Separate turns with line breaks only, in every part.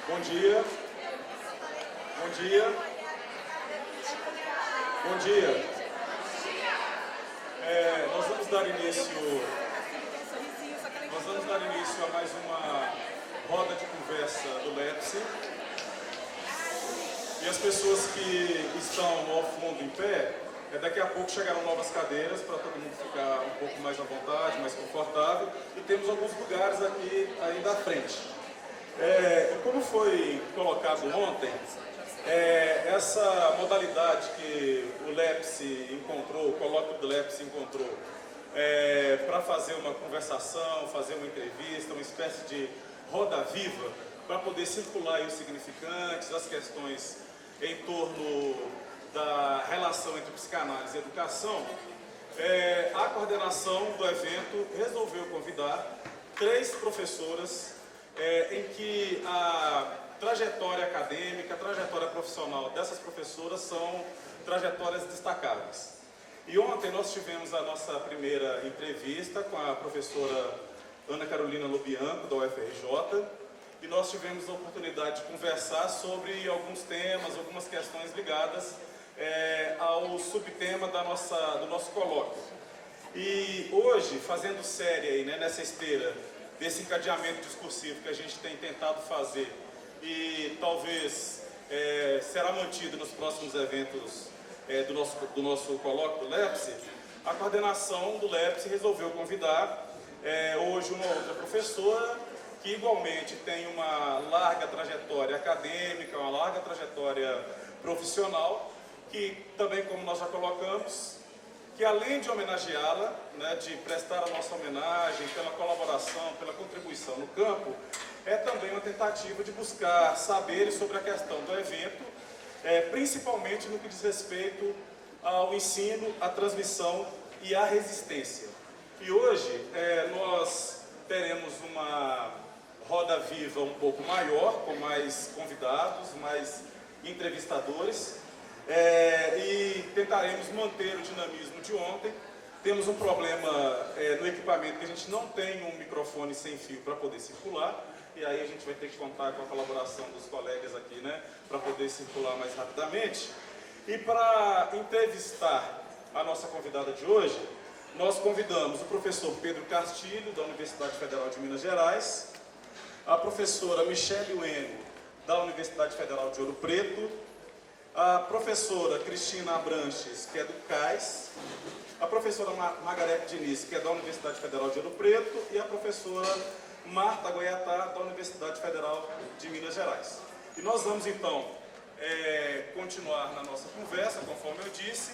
Bom dia. Bom dia. Bom dia. Nós vamos dar início a mais uma roda de conversa do LEPSE. E as pessoas que estão ao fundo em pé, daqui a pouco chegarão novas cadeiras para todo mundo ficar um pouco mais à vontade, mais confortável. E temos alguns lugares aqui ainda à frente. Como foi colocado ontem, essa modalidade que o LEPSE encontrou, o colóquio do LEPSE encontrou, para fazer uma conversação, fazer uma entrevista, uma espécie de roda viva, para poder circular aí os significantes, as questões em torno da relação entre psicanálise e educação, a coordenação do evento resolveu convidar 3 professoras em que a trajetória acadêmica, a trajetória profissional dessas professoras são trajetórias destacáveis. E ontem nós tivemos a nossa primeira entrevista com a professora Ana Carolina Lobianco, da UFRJ, e nós tivemos a oportunidade de conversar sobre alguns temas, algumas questões ligadas ao subtema do nosso colóquio. E hoje, fazendo série aí, nessa esteira desse encadeamento discursivo que a gente tem tentado fazer e talvez será mantido nos próximos eventos do nosso colóquio do LEPSE, a coordenação do LEPSE resolveu convidar hoje uma outra professora que igualmente tem uma larga trajetória acadêmica, uma larga trajetória profissional, que também, como nós já colocamos, que além de homenageá-la, de prestar a nossa homenagem pela colaboração, pela contribuição no campo, é também uma tentativa de buscar saberes sobre a questão do evento, principalmente no que diz respeito ao ensino, à transmissão e à resistência. E hoje nós teremos uma roda viva um pouco maior, com mais convidados, mais entrevistadores, e tentaremos manter o dinamismo de ontem. Temos um problema no equipamento, que a gente não tem um microfone sem fio para poder circular, e aí a gente vai ter que contar com a colaboração dos colegas aqui, para poder circular mais rapidamente. E para entrevistar a nossa convidada de hoje, nós convidamos o professor Pedro Castilho, da Universidade Federal de Minas Gerais, a professora Michele Ueno, da Universidade Federal de Ouro Preto, a professora Cristina Abranches, que é do CAIS, a professora Margarete Diniz, que é da Universidade Federal de Ouro Preto, e a professora Marta Goiatá, da Universidade Federal de Minas Gerais. E nós vamos então continuar na nossa conversa, conforme eu disse.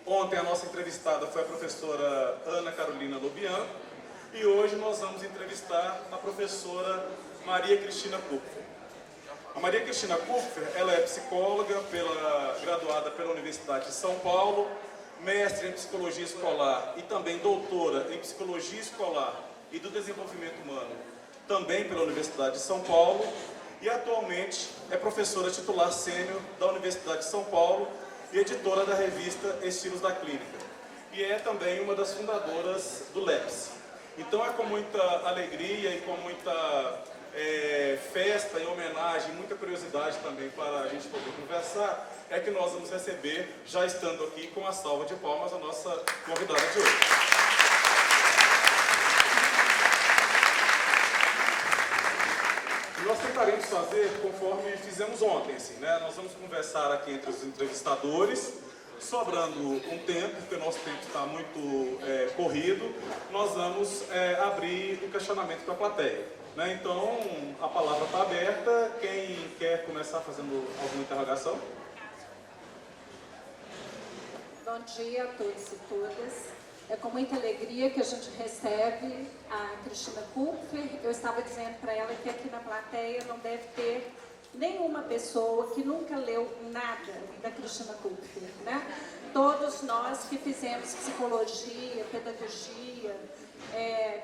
Ontem a nossa entrevistada foi a professora Ana Carolina Lobianco, e hoje nós vamos entrevistar a professora Maria Cristina Kupfer. A Maria Cristina Kupfer, ela é psicóloga, graduada pela Universidade de São Paulo, mestre em psicologia escolar e também doutora em psicologia escolar e do desenvolvimento humano, também pela Universidade de São Paulo, e atualmente é professora titular sênior da Universidade de São Paulo e editora da revista Estilos da Clínica. E é também uma das fundadoras do LEPSE. Então é com muita alegria e com muita festa e homenagem, muita curiosidade também para a gente poder conversar, que nós vamos receber, já estando aqui com a salva de palmas, a nossa convidada de hoje. Nós tentaremos fazer conforme fizemos ontem, assim, Nós vamos conversar aqui entre os entrevistadores, sobrando um tempo, porque o nosso tempo está muito corrido, nós vamos abrir o questionamento para a plateia. Então, a palavra está aberta. Quem quer começar fazendo alguma interrogação?
Bom dia a todos e todas. É com muita alegria que a gente recebe a Cristina Kupfer. Eu estava dizendo para ela que aqui na plateia não deve ter nenhuma pessoa que nunca leu nada da Cristina Kupfer, Todos nós que fizemos psicologia, pedagogia,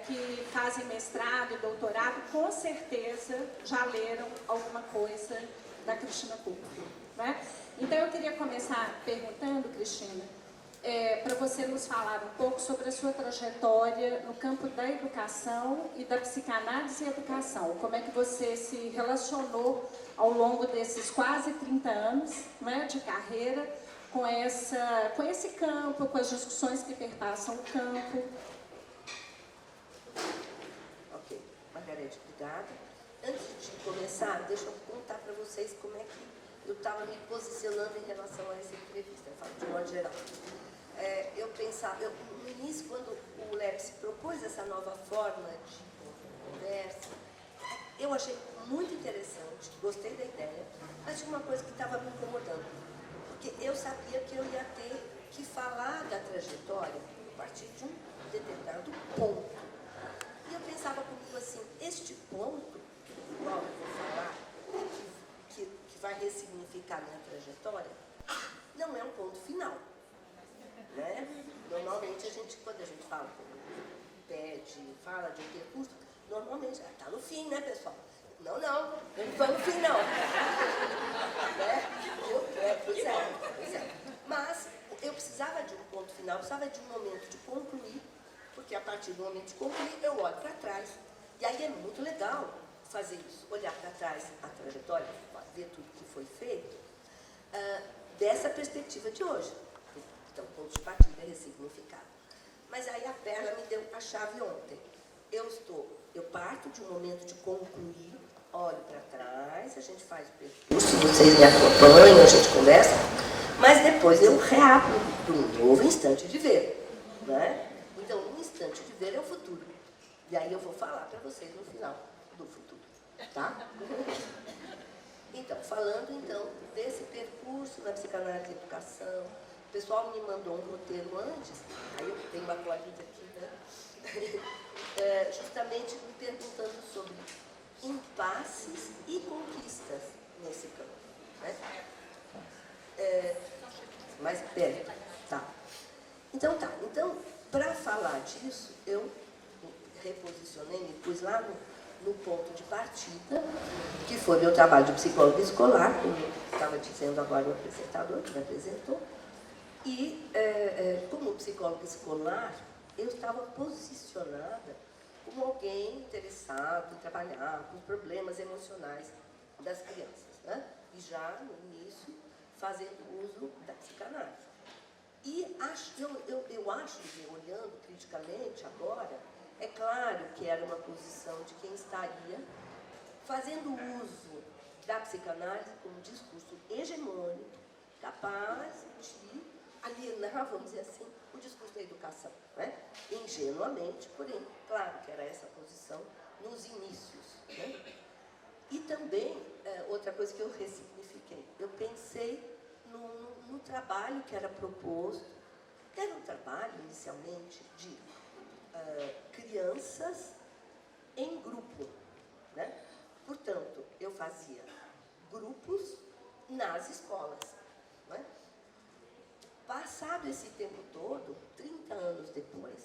que fazem mestrado e doutorado, com certeza já leram alguma coisa da Cristina Kupfer, Então eu queria começar perguntando, Cristina, para você nos falar um pouco sobre a sua trajetória no campo da educação e da psicanálise e educação. Como é que você se relacionou ao longo desses quase 30 anos, né, de carreira com esse campo, com as discussões que perpassam o campo?
Ok, Margarete, obrigada. Antes de começar, deixa eu contar para vocês como é que eu estava me posicionando em relação a essa entrevista, eu falo de modo geral. Eu pensava, no início, quando o LEPS propôs essa nova forma de conversa, eu achei muito interessante, gostei da ideia, mas tinha uma coisa que estava me incomodando, porque eu sabia que eu ia ter que falar da trajetória a partir de um determinado ponto. E eu pensava comigo assim, este ponto, igual eu vou falar, que vai ressignificar minha trajetória, não é um ponto final. Né? Normalmente, quando a gente fala, fala de um percurso, normalmente, está no fim, né, pessoal? Não, não está no fim, não. Né? Pois é. Mas eu precisava de um ponto final, precisava de um momento de concluir, porque a partir do momento de concluir, eu olho para trás. E aí é muito legal fazer isso, olhar para trás a trajetória, ver tudo que foi feito, dessa perspectiva de hoje. Então, ponto de partida é ressignificado. Mas aí a Perla me deu a chave ontem. Eu parto de um momento de concluir, olho para trás, a gente faz o percurso, vocês me acompanham, a gente conversa, mas depois eu reabro para um novo instante de ver. Né? Então, um instante de ver é o futuro. E aí eu vou falar para vocês no final do futuro. Tá? Então, falando desse percurso na psicanálise e educação, o pessoal me mandou um roteiro antes, aí eu tenho uma planilha aqui, né? Justamente me perguntando sobre impasses e conquistas nesse campo. Né? Mais perto. Tá. Então, para falar disso, eu reposicionei, me pus lá no ponto de partida, que foi meu trabalho de psicólogo escolar, como estava dizendo agora o apresentador, que me apresentou. E, como psicóloga escolar, eu estava posicionada como alguém interessado em trabalhar com os problemas emocionais das crianças, né? E já, no início, fazendo uso da psicanálise. E eu acho que, olhando criticamente agora, é claro que era uma posição de quem estaria fazendo uso da psicanálise como discurso hegemônico, capaz de alienar, vamos dizer assim, o discurso da educação, né? Ingenuamente, porém, claro que era essa posição nos inícios. Né? E também, outra coisa que eu ressignifiquei, eu pensei no trabalho que era proposto, era um trabalho, inicialmente, de crianças em grupo. Né? Portanto, eu fazia grupos nas escolas. Né? Passado esse tempo todo, 30 anos depois,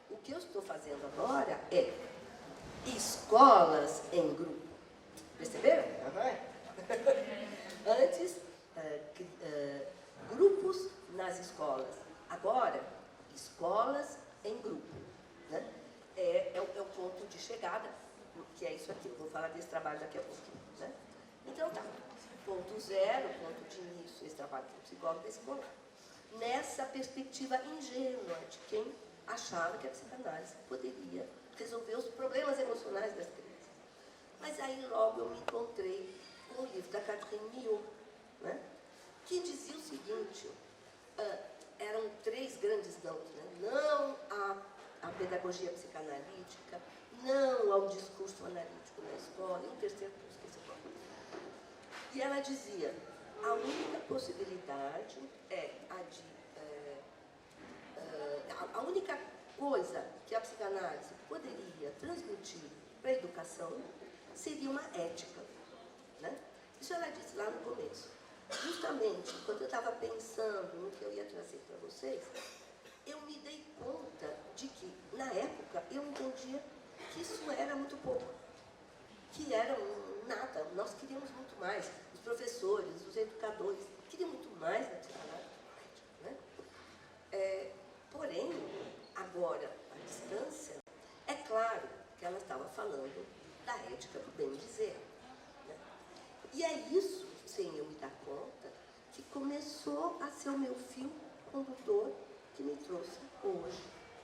o que eu estou fazendo agora é escolas em grupo. Perceberam? Antes, grupos nas escolas. Agora, escolas em grupo. Né? É o ponto de chegada, que é isso aqui. Eu vou falar desse trabalho daqui a pouquinho. Né? Então, tá. Ponto zero, ponto de início, esse trabalho do psicólogo escolar. Nessa perspectiva ingênua de quem achava que a psicanálise poderia resolver os problemas emocionais das crianças. Mas aí logo eu me encontrei com o livro da Catherine Milhaud, né? Que dizia o seguinte, eram 3 grandes nãos, né? Não à pedagogia psicanalítica, não ao discurso analítico na escola, e um terceiro que eu esqueci qual. E ela dizia, a única possibilidade é a única coisa que a psicanálise poderia transmitir para a educação seria uma ética. Né? Isso ela disse lá no começo. Justamente, quando eu estava pensando no que eu ia trazer para vocês, eu me dei conta de que, na época, eu entendia que isso era muito pouco. Que era nada. Nós queríamos muito mais. Os professores, os educadores, queriam muito mais na psicanálise. Né? começou a ser o meu fio condutor que me trouxe hoje,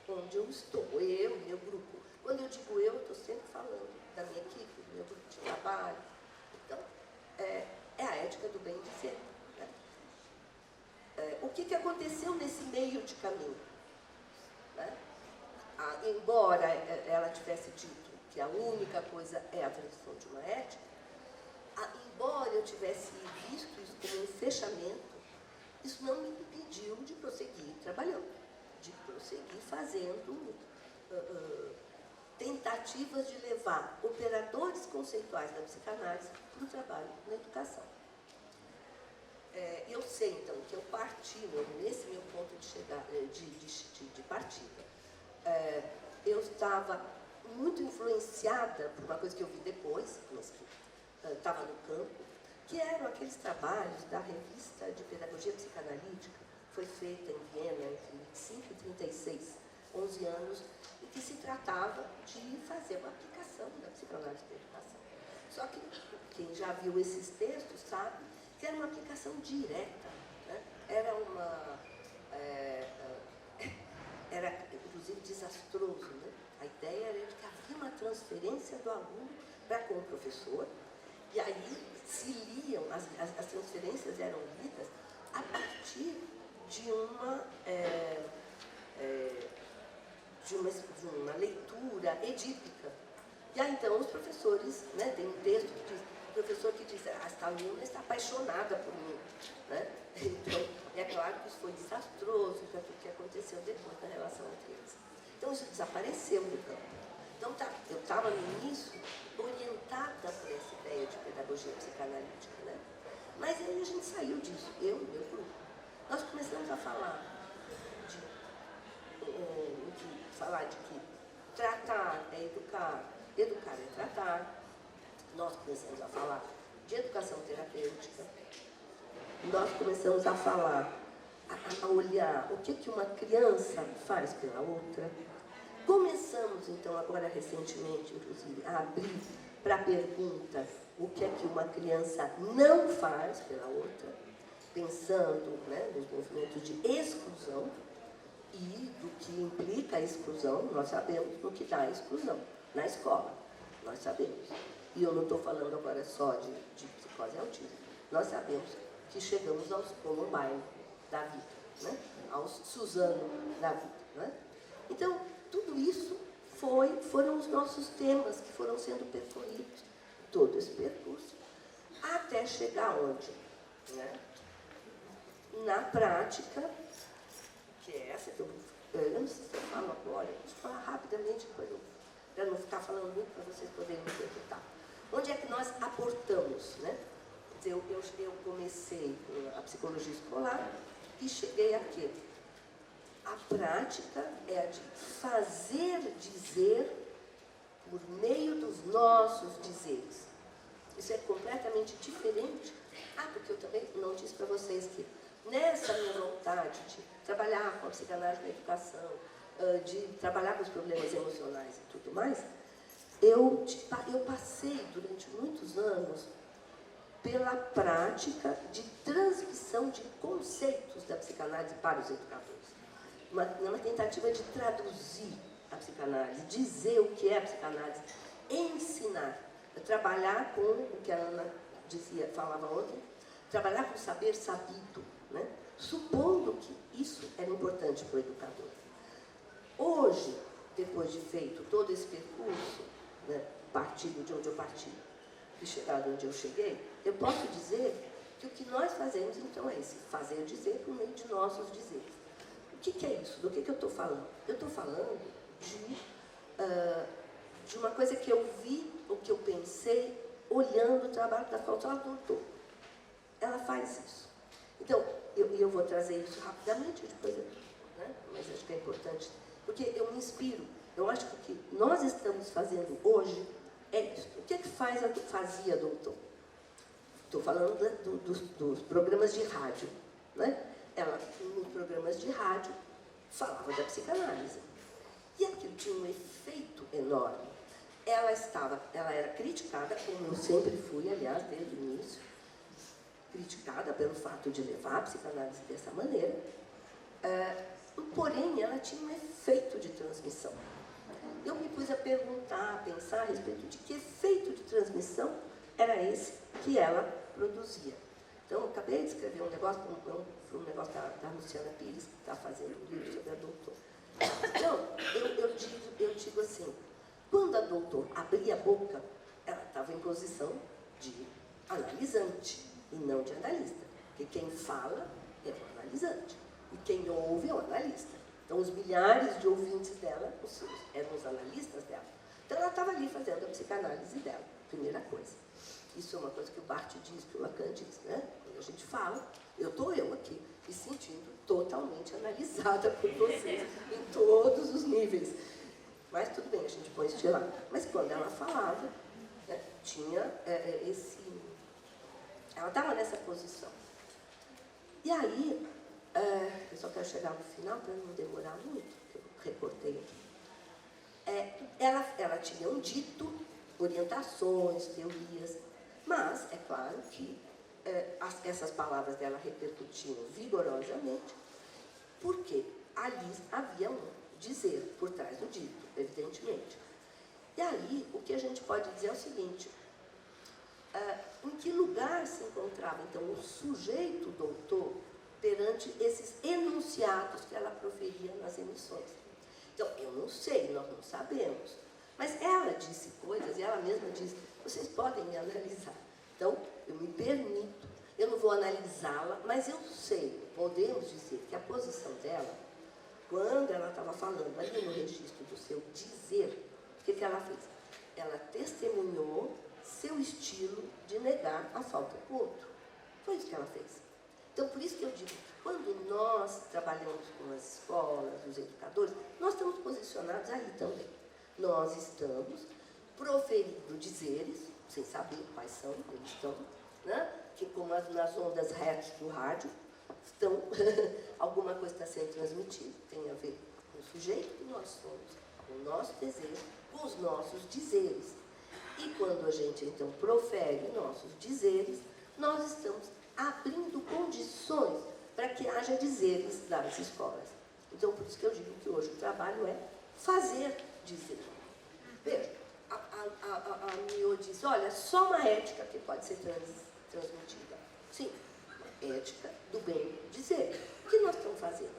onde eu estou, eu, meu grupo. Quando eu digo eu estou sempre falando da minha equipe, do meu grupo de trabalho. Então, é a ética do bem dizer. Né? O que aconteceu nesse meio de caminho? Né? Embora ela tivesse dito que a única coisa é a tradição de uma ética, embora eu tivesse visto isso como um fechamento, isso não me impediu de prosseguir trabalhando, de prosseguir fazendo tentativas de levar operadores conceituais da psicanálise para o trabalho na educação. Eu sei, então, que eu parti, nesse meu ponto de partida, eu estava muito influenciada por uma coisa que eu vi depois, mas que estava no campo, que eram aqueles trabalhos da revista de pedagogia psicanalítica, foi feita em Viena entre 25 e 36, 11 anos, e que se tratava de fazer uma aplicação da psicanálise da educação. Só que quem já viu esses textos sabe que era uma aplicação direta, né? Era inclusive desastroso, né? A ideia era de que havia uma transferência do aluno para com o professor, e aí se liam, as transferências eram lidas a partir de uma leitura edípica. E aí então os professores, né, tem um texto que diz, o professor que diz, esta aluna está apaixonada por mim. Né? Então, é claro que isso foi desastroso para tudo que aconteceu depois da relação entre eles. Então isso desapareceu do campo. Então eu estava no início orientada por essa ideia de pedagogia psicanalítica. Né? Mas aí a gente saiu disso, eu e meu grupo. Nós começamos a falar de que tratar é educar, educar é tratar. Nós começamos a falar de educação terapêutica. Nós começamos a falar, a olhar o que uma criança faz pela outra. Começamos, então, agora recentemente, inclusive, a abrir para a pergunta o que é que uma criança não faz pela outra, pensando, né, nos movimentos de exclusão e do que implica a exclusão. Nós sabemos do que dá a exclusão na escola, nós sabemos. E eu não estou falando agora só de psicose e autismo. Nós sabemos que chegamos aos Columbine da vida, né? Aos Suzano da vida. Né? Então, tudo isso foram os nossos temas que foram sendo percorridos, todo esse percurso, até chegar onde? Né? Na prática, que é essa que eu não sei se eu falo agora, deixa eu falar rapidamente, para não ficar falando muito, para vocês poderem interpretar. Onde é que nós aportamos? Né? Eu comecei a psicologia escolar e cheguei aqui. A prática é a de fazer dizer por meio dos nossos dizeres. Isso é completamente diferente. Porque eu também não disse para vocês que nessa minha vontade de trabalhar com a psicanálise na educação, de trabalhar com os problemas emocionais e tudo mais, eu passei durante muitos anos pela prática de transmissão de conceitos da psicanálise para os educadores. Uma tentativa de traduzir a psicanálise, dizer o que é a psicanálise, ensinar, trabalhar com o que a Ana falava ontem, trabalhar com o saber sabido, né? Supondo que isso era importante para o educador. Hoje, depois de feito todo esse percurso, né, partindo de onde eu parti e chegar de onde eu cheguei, eu posso dizer que o que nós fazemos, então, é esse fazer dizer por meio de nossos dizeres. O que é isso? Do que eu estou falando? Eu estou falando de uma coisa que eu vi, ou que eu pensei, olhando o trabalho da qual ela doutor. Ela faz isso. Então, eu vou trazer isso rapidamente, depois, né? Mas acho que é importante, porque eu me inspiro. Eu acho que o que nós estamos fazendo hoje é isso. O que fazia a doutor? Estou falando dos programas de rádio. Né? Ela, nos programas de rádio, falava da psicanálise. E aquilo tinha um efeito enorme. Ela era criticada, como eu sempre fui, aliás, desde o início, criticada pelo fato de levar a psicanálise dessa maneira, porém ela tinha um efeito de transmissão. Eu me pus a perguntar, a pensar a respeito de que efeito de transmissão era esse que ela produzia. Então, eu acabei de escrever um negócio, um negócio da Luciana Pires, que está fazendo um livro sobre a doutora. Então, eu digo assim, quando a doutora abria a boca, ela estava em posição de analisante e não de analista. Porque quem fala é o analisante e quem ouve é o analista. Então, os milhares de ouvintes dela eram os analistas dela. Então, ela estava ali fazendo a psicanálise dela, primeira coisa. Isso é uma coisa que o Barthes diz, que o Lacan diz, né? Quando a gente fala, eu estou aqui, me sentindo totalmente analisada por vocês, em todos os níveis. Mas tudo bem, a gente põe isso de lado. Mas quando ela falava, né, tinha ela estava nessa posição. E aí, eu só quero chegar no final para não demorar muito, que eu recortei aqui. Ela tinha um dito, orientações, teorias, mas é claro que essas palavras dela repercutiam vigorosamente, porque ali havia um dizer por trás do dito, evidentemente. E aí, o que a gente pode dizer é o seguinte, em que lugar se encontrava, então, o sujeito doutor perante esses enunciados que ela proferia nas emissões? Então, eu não sei, nós não sabemos, mas ela disse coisas, e ela mesma disse, vocês podem me analisar. Então, eu me permito, eu não vou analisá-la, mas eu sei, podemos dizer que a posição dela, quando ela estava falando ali no registro do seu dizer, o que ela fez? Ela testemunhou seu estilo de negar a falta do outro. Foi isso que ela fez. Então, por isso que eu digo, quando nós trabalhamos com as escolas, os educadores, nós estamos posicionados aí também. Nós estamos proferindo dizeres, sem saber quais são, eles estão, né? Que como nas ondas hertz do rádio, estão, alguma coisa está sendo transmitida, tem a ver com o sujeito que nós somos, com o nosso desejo, com os nossos dizeres. E quando a gente, então, profere nossos dizeres, nós estamos abrindo condições para que haja dizeres das escolas. Então, por isso que eu digo que hoje o trabalho é fazer dizer. Veja, a Mio diz, olha, só uma ética que pode ser transmitida. Sim, uma ética do bem dizer. O que nós estamos fazendo?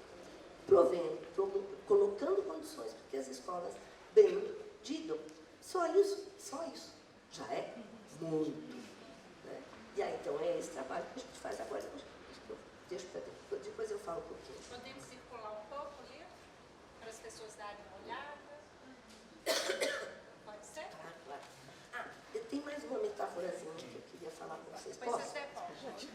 Colocando condições para que as escolas bem digam. Só isso já é muito. Né? E aí, então, é esse trabalho que a gente faz agora. Deixa para depois eu falo um pouquinho.
Podemos circular um pouco ali, para as pessoas darem uma olhada? Pode ser?
Claro. Tem mais uma metáforazinha que eu queria falar para vocês.
Pois até pode.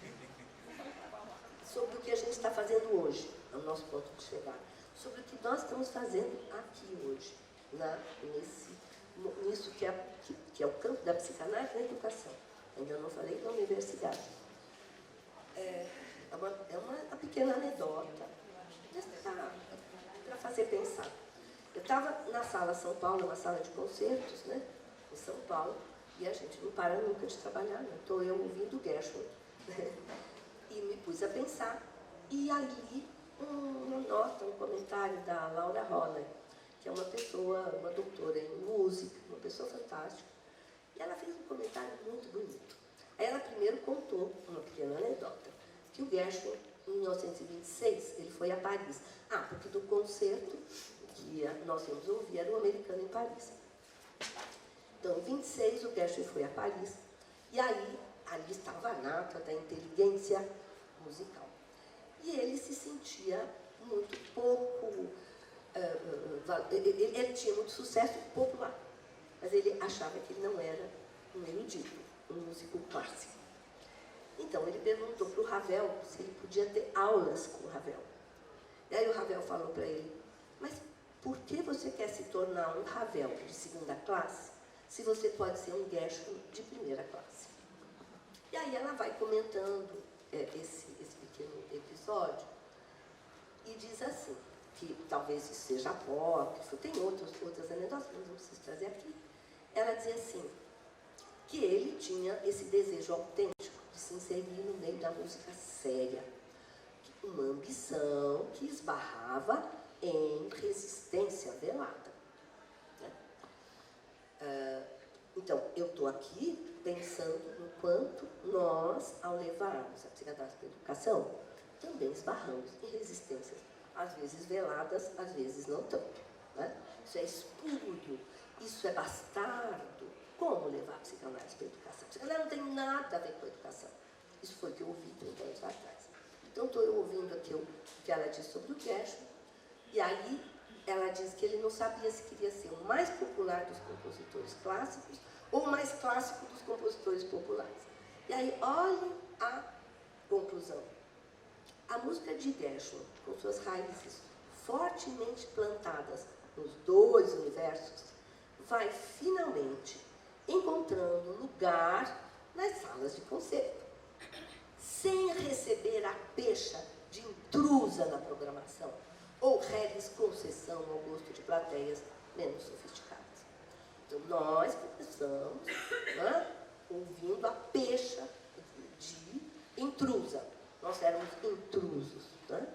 Sobre o que a gente está fazendo hoje, é o nosso ponto de chegada. Sobre o que nós estamos fazendo aqui hoje, nisso que é o campo da psicanálise na educação. Ainda não falei da universidade. É uma pequena anedota para fazer pensar. Eu estava na sala São Paulo, uma sala de concertos, né, em São Paulo, e a gente não para nunca de trabalhar, né? Estou eu ouvindo Gershwin, né? E me pus a pensar, e ali uma nota, um comentário da Laura Holler, que é uma doutora em música, uma pessoa fantástica, e ela fez um comentário muito bonito. Aí ela primeiro contou uma pequena anedota, que o Gershwin, em 1926, ele foi a Paris. Porque do concerto que nós íamos ouvir era o Americano em Paris. Então, em 26, o Gershwin foi a Paris, e aí, ali estava a nata da inteligência musical. E ele se sentia muito pouco... ele tinha muito sucesso popular, mas ele achava que ele não era um erudito, um músico clássico. Então, ele perguntou para o Ravel se ele podia ter aulas com o Ravel. E aí o Ravel falou para ele, mas por que você quer se tornar um Ravel de segunda classe, se você pode ser um Gershwin de primeira classe? E aí ela vai comentando esse pequeno episódio e diz assim, que talvez isso seja apócrifo, tem outras anedotas, mas não preciso trazer aqui. Ela dizia assim, que ele tinha esse desejo autêntico de se inserir no meio da música séria. Uma ambição que esbarrava em resistência velada. Né? Então, eu estou aqui pensando no quanto nós, ao levarmos a psicanálise para a educação, também esbarramos em resistências, às vezes veladas, às vezes não tanto. Né? Isso é espúrio, isso é bastardo. Como levar a psicanálise para a educação? A psicanálise não tem nada a ver com a educação. Isso foi o que eu ouvi 30 anos atrás. Então, estou eu ouvindo aqui o que ela disse sobre o Gershwin, e aí ela diz que ele não sabia se queria ser o mais popular dos compositores clássicos ou o mais clássico dos compositores populares. E aí, olhem a conclusão. A música de Gershwin, com suas raízes fortemente plantadas nos dois universos, vai finalmente encontrando lugar nas salas de concerto, sem receber a pecha de intrusa na programação ou reles concessão ao gosto de plateias menos sofisticadas. Então, nós começamos, né, ouvindo a pecha de intrusa. Nós éramos intrusos, né?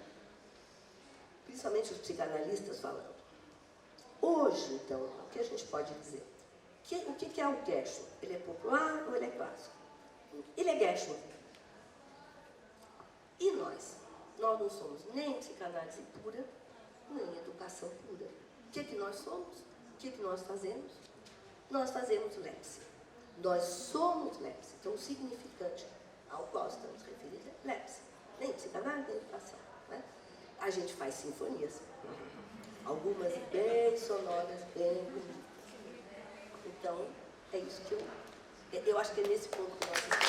Principalmente os psicanalistas falando. Hoje, então, o que a gente pode dizer? O que é o Gershwin? Ele é popular ou ele é clássico? Ele é Gershwin. E nós? Nós não somos nem psicanálise pura, nem educação pura. O que nós somos? O que nós fazemos? Nós fazemos Lepsi. Nós somos Lepsi. Então, o significante ao qual estamos referidos é Lepsi. Nem psicanálise, nem educação. Né? A gente faz sinfonias. Algumas bem sonoras, bem bonitas. Então, é isso que eu acho que é nesse ponto que nós estamos.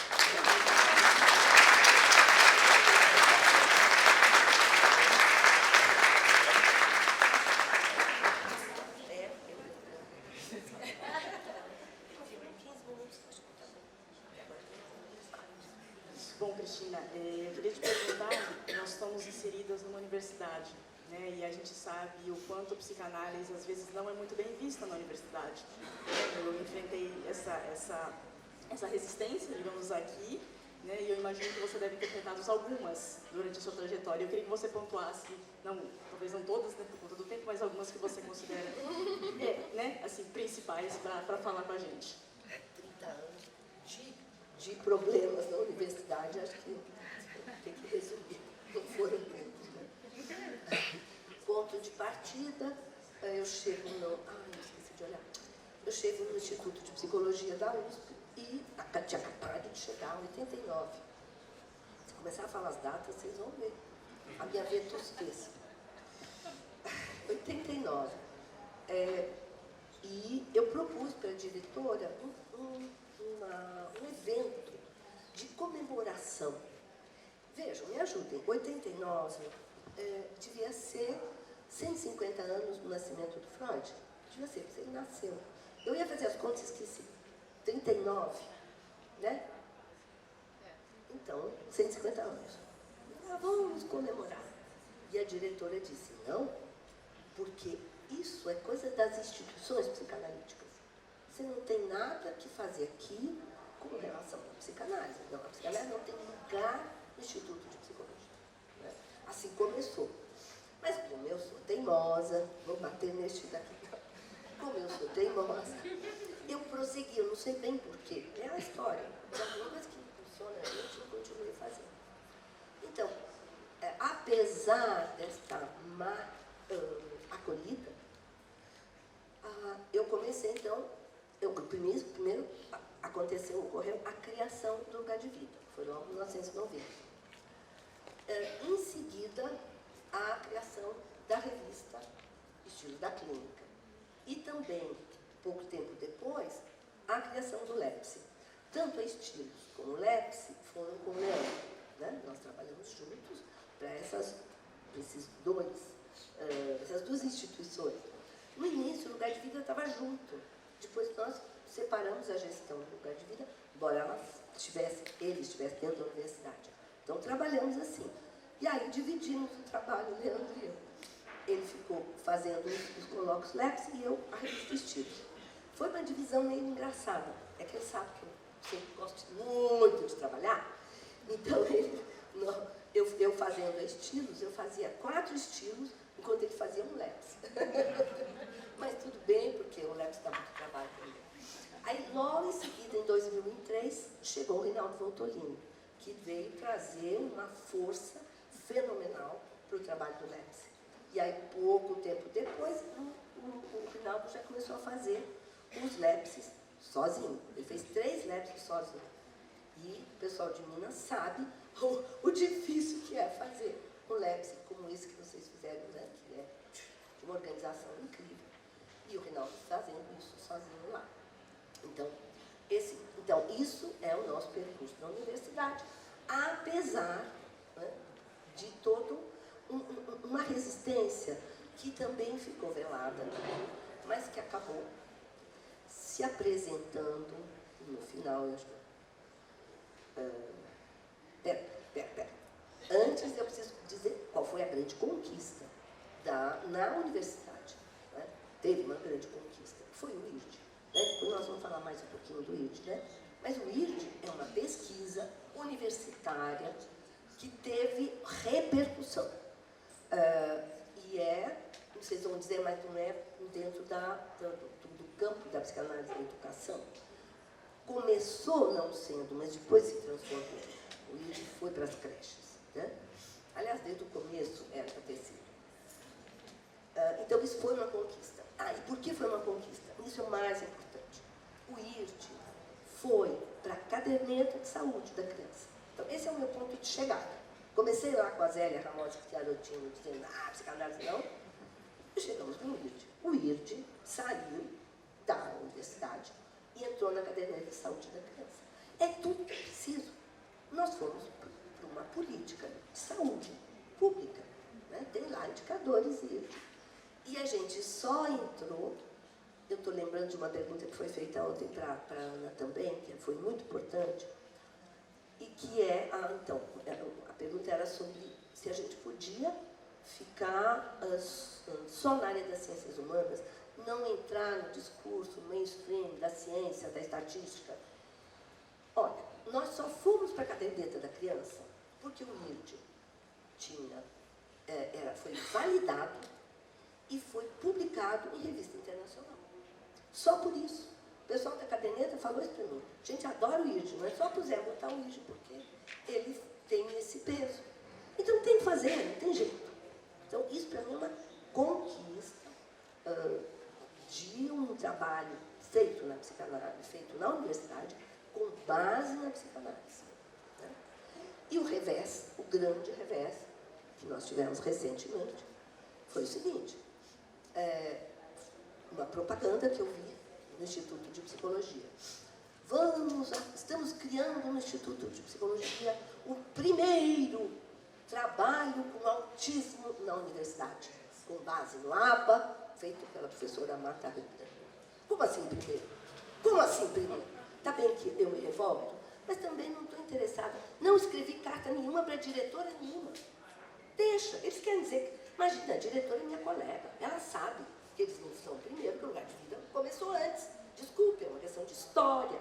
Bom, Cristina, eu queria te perguntar, nós estamos inseridas numa universidade, né, e a gente sabe o quanto a psicanálise às vezes não é muito bem vista na universidade. Eu enfrentei essa resistência, digamos, aqui, né, e eu imagino que você deve ter enfrentado algumas durante a sua trajetória. Eu queria que você pontuasse, talvez não todas, né, por conta do tempo, mas algumas que você considera né, assim, principais para falar com a gente.
30 anos de problemas na universidade, acho que tem que resumir, não foram muitos. Né? Ponto de partida, eu chego esqueci de olhar. Eu chego no Instituto de Psicologia da USP e tinha acabado de chegar, em 89. Se começar a falar as datas, vocês vão ver. A minha vetustez. 89. E eu propus para a diretora um evento de comemoração. Vejam, me ajudem. 89 devia ser 150 anos do nascimento do Freud. Devia ser, porque ele nasceu. Eu ia fazer as contas e esqueci. 39, né? Então, 150 anos. Vamos comemorar. E a diretora disse, não, porque isso é coisa das instituições psicanalíticas. Você não tem nada que fazer aqui com relação à psicanálise. Não, a psicanálise não tem lugar no Instituto de Psicologia. Né? Assim começou. Mas como eu sou teimosa, vou bater neste daqui. Como eu sou teimosa, eu prossegui, eu não sei bem porquê. É a história. Alguma coisa que funciona, a gente continua fazendo. Então, apesar desta má acolhida, eu comecei então, primeiro ocorreu a criação do Lugar de Vida, foi logo em 1990. Em seguida, a criação da revista Estilos da Clínica. E também, pouco tempo depois, a criação do Lepsi. Tanto a Estilos como o Lepsi foram com o Leandro. Né? Nós trabalhamos juntos para essas duas instituições. No início, o Lugar de Vida estava junto. Depois nós separamos a gestão do Lugar de Vida, embora ele estivesse dentro da universidade. Então, trabalhamos assim. E aí, dividimos o trabalho, o Leandro e eu. Ele ficou fazendo os colóquios Lepsi e eu a revista Estilos. Foi uma divisão meio engraçada. É que ele sabe que eu sempre gosto muito de trabalhar. Então, eu fazendo estilos, eu fazia 4 estilos, enquanto ele fazia um lápis. Mas tudo bem, porque o lápis dá muito trabalho também. Aí, logo em seguida, em 2003, chegou o Rinaldo Voltolini, que veio trazer uma força fenomenal para o trabalho do lápis. E aí, pouco tempo depois, o Rinaldo já começou a fazer os lápis sozinho. Ele fez 3 lápis sozinho. E o pessoal de Minas sabe o difícil que é fazer um lápis como esse que vocês fizeram, né? Que é de uma organização incrível. E o Rinaldo fazendo isso sozinho lá. Então, isso é o nosso percurso na universidade, apesar, né, de toda uma resistência que também ficou velada, mas que acabou se apresentando no final. Eu acho que Antes eu preciso dizer qual foi a grande conquista na universidade. Né? Teve uma grande conquista, que foi o IRD. Né? Depois nós vamos falar mais um pouquinho do IRD. Né? Mas o IRD é uma pesquisa universitária que teve repercussão. Vocês vão dizer, mas não é dentro do campo da psicanálise da educação. Começou não sendo, mas depois se transformou. O IRD foi para as creches. Né? Aliás, desde o começo era para ter sido. Então, isso foi uma conquista. E por que foi uma conquista? Isso é o mais importante. O IRD foi para a caderneta de saúde da criança. Então, esse é o meu ponto de chegada. Comecei lá com a Zélia Ramos, que era garotinho, dizendo, psicanálise não. E chegamos no IRD. O IRD saiu da universidade e entrou na caderneta de saúde da criança. É tudo que é preciso. Nós fomos para uma política de saúde pública. Né? Tem lá indicadores IRD. E a gente só entrou, eu estou lembrando de uma pergunta que foi feita ontem para a Ana também, que foi muito importante, e que a pergunta era sobre se a gente podia ficar só na área das ciências humanas, não entrar no discurso mainstream da ciência, da estatística. Olha, nós só fomos para a caderneta da criança porque o IRD foi validado e foi publicado em revista internacional. Só por isso. O pessoal da caderneta falou isso para mim. A gente adora o IRD, não é só puser botar o IRD, porque ele tem esse peso. Então tem que fazer, não tem jeito. Então isso para mim é uma conquista de um trabalho feito na psicanálise, feito na universidade, com base na psicanálise. Né? E o revés, o grande revés, que nós tivemos recentemente, foi o seguinte. Uma propaganda que eu vi no Instituto de Psicologia. Estamos criando no Instituto de Psicologia o primeiro trabalho com autismo na universidade, com base no ABA, feito pela professora Marta Rita. Como assim primeiro? Como assim primeiro? Está bem que eu me revolto, mas também não estou interessada. Não escrevi carta nenhuma para diretora nenhuma. Deixa, eles querem dizer que... Imagina, a diretora é minha colega, ela sabe que eles não são primeiro, que o lugar de vida começou antes. Desculpe, é uma questão de história.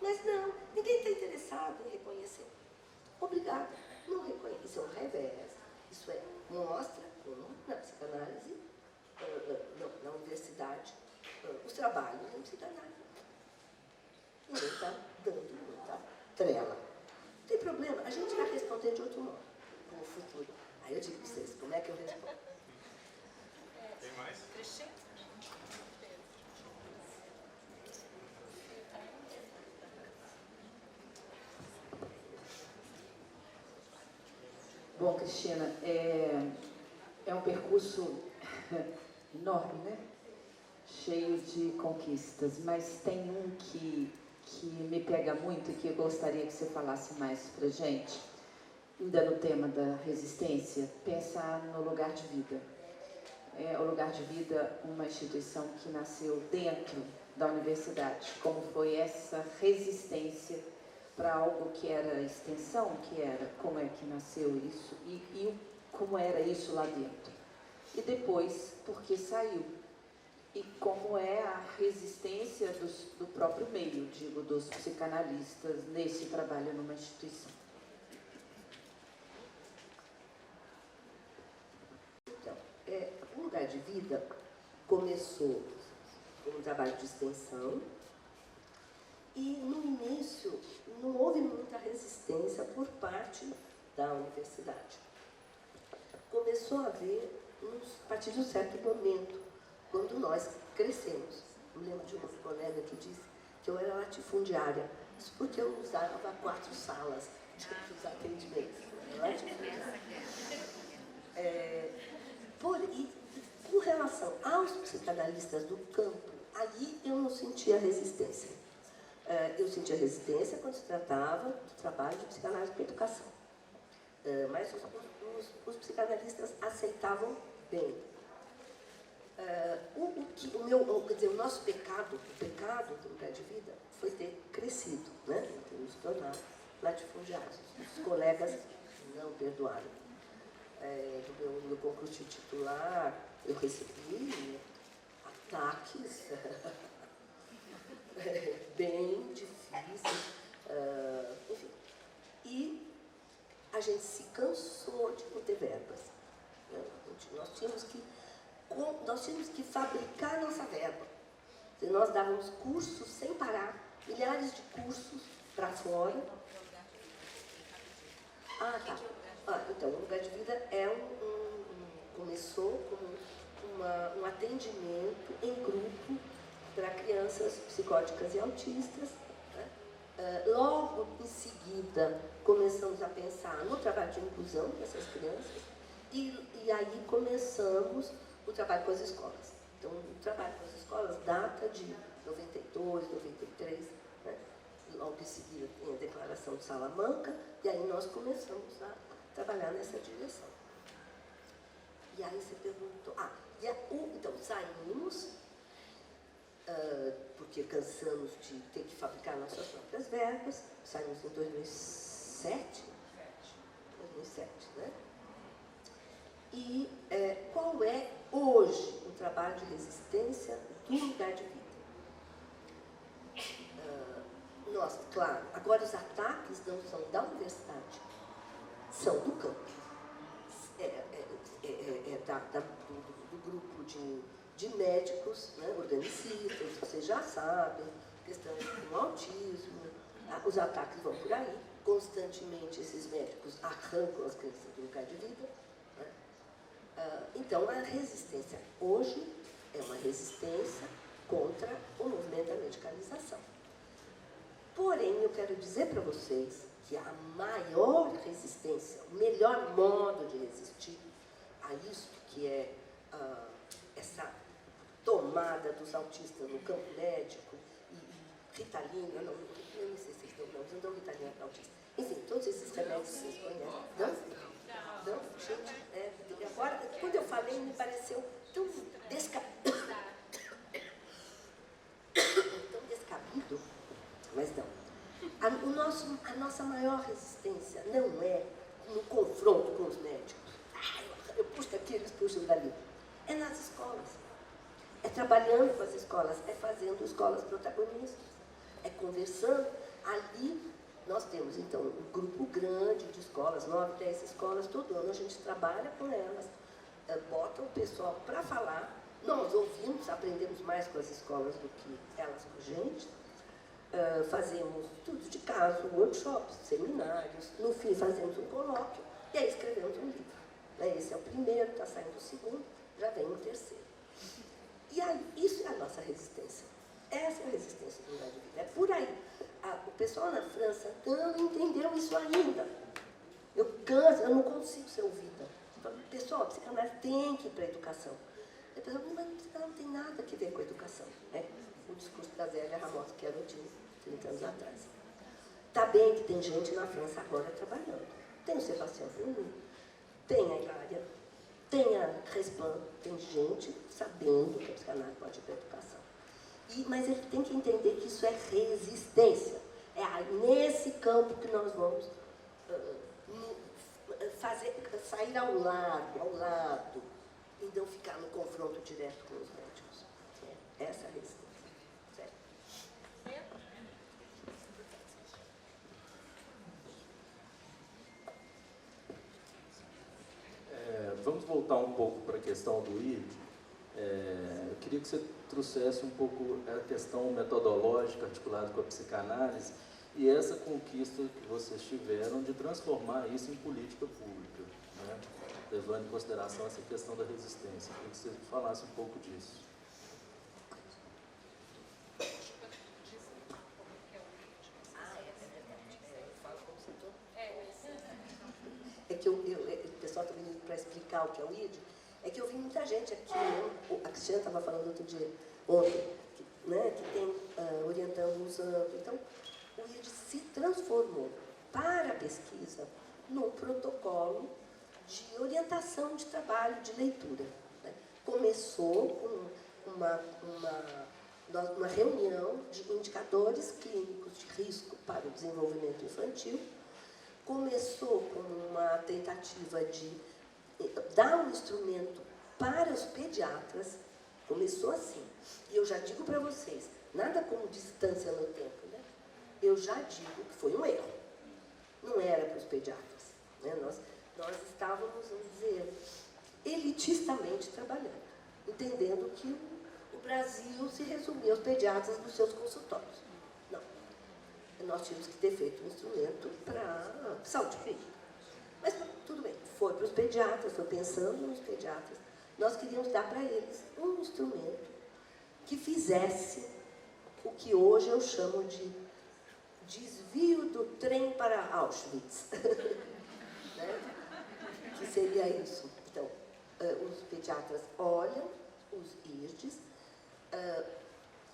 Mas não, ninguém está interessado em reconhecer. Obrigada, não reconhece. Isso é um revés. Isso mostra como, na psicanálise, na universidade, os trabalhos em psicanálise. Ninguém está dando muita trela. Não tem problema, a gente vai responder de outro modo no futuro. Aí eu digo para vocês, como é que eu respondo?
Tem mais?
Cristina?
Bom, Cristina, é um percurso enorme, né? Cheio de conquistas, mas tem um que me pega muito e que eu gostaria que você falasse mais pra gente, ainda no tema da resistência, pensar no Lugar de Vida. O Lugar de Vida, uma instituição que nasceu dentro da universidade, como foi essa resistência para algo que era extensão, como é que nasceu isso e como era isso lá dentro. E depois, porque saiu. E como é a resistência do próprio meio, digo, dos psicanalistas nesse trabalho numa instituição.
Lugar de Vida começou com um trabalho de extensão e, no início, não houve muita resistência por parte da universidade. Começou a haver, a partir de um certo momento, quando nós crescemos. Eu lembro de uma colega que disse que eu era latifundiária. Isso porque eu usava 4 salas de atendimentos. E com relação aos psicanalistas do campo, aí eu não sentia resistência. Eu sentia resistência quando se tratava do trabalho de psicanálise com educação. Mas os psicanalistas aceitavam bem. O nosso pecado, o pecado do Lugar de Vida, foi ter crescido, né? Ter nos tornado latifundiários. Os colegas não perdoaram. No meu concurso titular, eu recebi ataques bem difíceis, enfim. E a gente se cansou de não ter verbas. Né? Nós tínhamos que fabricar a nossa verba. Nós dávamos cursos sem parar, milhares de cursos para fora. Então, o Lugar de Vida começou como um atendimento em grupo para crianças psicóticas e autistas. Né? Logo em seguida, começamos a pensar no trabalho de inclusão dessas crianças e aí começamos o trabalho com as escolas. Então, o trabalho com as escolas data de 92, 93, né? Logo em seguida tem a Declaração de Salamanca, e aí nós começamos a trabalhar nessa direção. E aí você perguntou... então, saímos, porque cansamos de ter que fabricar nossas próprias verbas, saímos em 2007, né? E qual é hoje o trabalho de resistência do Lugar de Vida? Claro, agora os ataques não são da universidade, são do campo. Do grupo de médicos, né, organicistas, vocês já sabem, questões com autismo, os ataques vão por aí, constantemente esses médicos arrancam as crianças do Lugar de Vida. Então, a resistência hoje é uma resistência contra o movimento da medicalização. Porém, eu quero dizer para vocês que a maior resistência, o melhor modo de resistir a isso que é essa tomada dos autistas no campo médico, e Ritalina, eu não sei se vocês não dão Ritalina para autista. Enfim, todos esses remédios vocês conhecem. Não, gente, agora, quando eu falei, me pareceu tão descabido, mas não. A nossa maior resistência não é no confronto com os médicos. Eu puxo daqui, eles puxam dali. É nas escolas. É trabalhando com as escolas, é fazendo escolas protagonistas, é conversando. Ali nós temos, então, um grupo grande de escolas, 9, 10 escolas, todo ano a gente trabalha com elas, bota o pessoal para falar, nós ouvimos, aprendemos mais com as escolas do que elas com a gente, fazemos estudos de caso, workshops, seminários, no fim fazemos um colóquio e aí escrevemos um livro. Esse é o primeiro, está saindo o segundo, já vem o terceiro. E aí, isso é a nossa resistência. Essa é a resistência do Lugar de Vida. É por aí. O pessoal na França não entendeu isso ainda. Eu canso, eu não consigo ser ouvida. Pessoal, a psicanálise tem que ir para a educação. A pessoa mas não tem nada a ver com a educação. Né? O discurso da Zélia Ramos, que era o de 30 anos atrás. Está bem que tem gente na França agora trabalhando. Tem o Sebastião Foucault, tem a Hilária, tem a Resplan, tem gente sabendo que a psicanálise pode ir para a educação. Mas ele tem que entender que isso é resistência. É nesse campo que nós vamos sair ao lado, e não ficar no confronto direto com os médicos. Essa é a resistência. Certo?
Vamos voltar um pouco para a questão do ID, eu queria que você trouxesse um pouco a questão metodológica articulada com a psicanálise e essa conquista que vocês tiveram de transformar isso em política pública, né? Levando em consideração essa questão da resistência. Eu queria que você falasse um pouco disso.
É que o pessoal está vindo para explicar o que é o ID, é que eu vi muita gente aqui, né? A Cristiana estava falando outro dia, ontem, né? Que tem orientando usando. Então, o ID se transformou para a pesquisa num protocolo de orientação de trabalho de leitura. Né? Começou com uma reunião de indicadores clínicos de risco para o desenvolvimento infantil. Começou com uma tentativa de dar um instrumento para os pediatras. Começou assim. E eu já digo para vocês, nada como distância no tempo, né? Eu já digo que foi um erro. Não era para os pediatras. Né? Nós estávamos, vamos dizer, elitistamente trabalhando, entendendo que o Brasil se resumia aos pediatras dos seus consultórios. Não. Nós tínhamos que ter feito um instrumento para saúde pública. Mas tudo bem, foi para os pediatras, foi pensando nos pediatras. Nós queríamos dar para eles um instrumento que fizesse o que hoje eu chamo de desvio do trem para Auschwitz. Né? Que seria isso. Então, os pediatras olham os IRDs,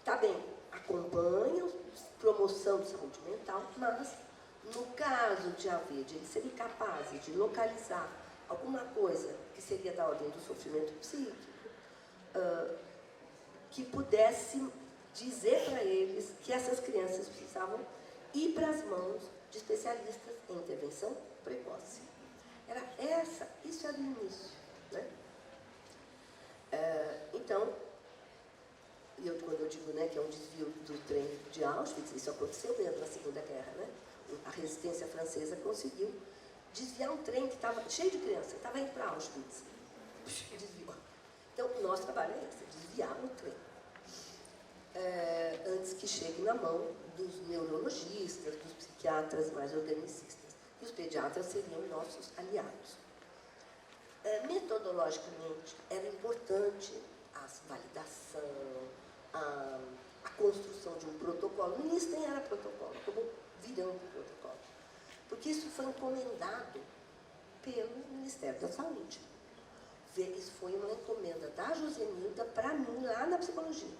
tá bem, acompanham, promoção de saúde mental, mas no caso de eles serem capazes de localizar alguma coisa que seria da ordem do sofrimento psíquico, que pudesse dizer para eles que essas crianças precisavam ir para as mãos de especialistas em intervenção precoce. Isso era o início. Né? Então, quando eu digo, né, que é um desvio do trem de Auschwitz, isso aconteceu mesmo na Segunda Guerra. Né? A resistência francesa conseguiu desviar um trem que estava cheio de crianças, estava indo para Auschwitz. Desviou. Então, o nosso trabalho é esse, desviar o trem. Antes que chegue na mão dos neurologistas, dos psiquiatras mais organicistas. E os pediatras seriam nossos aliados. Metodologicamente, era importante a validação, a construção de um protocolo. No início nem era protocolo, acabou virando protocolo. Porque isso foi encomendado pelo Ministério da Saúde. Isso foi uma encomenda da Josenilda para mim, lá na psicologia.